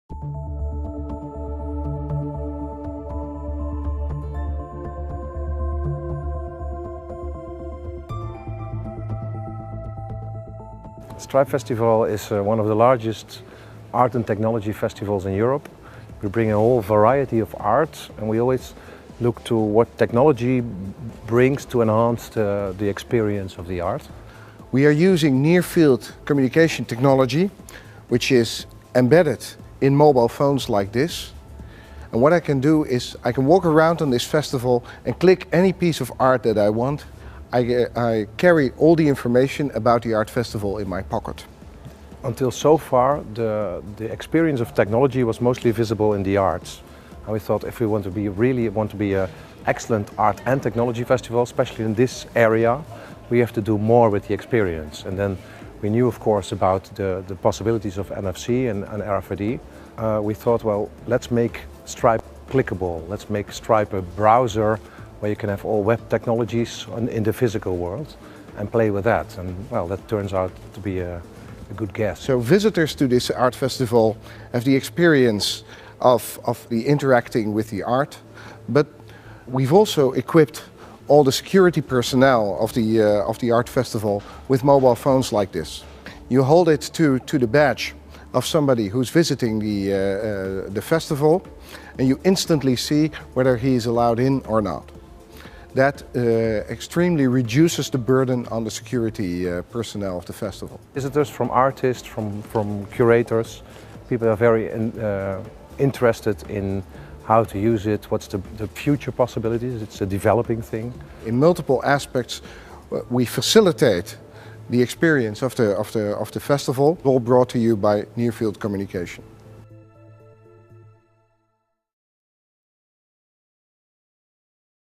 STRP Festival is one of the largest art and technology festivals in Europe. We bring a whole variety of art, and we always look to what technology brings to enhance the experience of the art. We are using near-field communication technology, which is embedded in mobile phones like this. And what I can do is I can walk around on this festival and click any piece of art that I want. I carry all the information about the art festival in my pocket. Until so far, the experience of technology was mostly visible in the arts. And we thought if we really want to be an excellent art and technology festival, especially in this area, we have to do more with the experience. And then we knew, of course, about the possibilities of NFC and RFID. We thought, well, let's make STRP clickable. Let's make STRP a browser where you can have all web technologies in the physical world and play with that. And well, that turns out to be a good guess. So visitors to this art festival have the experience of the interacting with the art, but we've also equipped all the security personnel of the art festival with mobile phones like this. You hold it to the badge of somebody who's visiting the festival, and you instantly see whether he is allowed in or not. That extremely reduces the burden on the security personnel of the festival. Visitors, from artists, from curators, people are very interested in how to use it, what's the future possibilities. It's a developing thing. In multiple aspects, we facilitate the experience of the festival, all brought to you by near-field communication.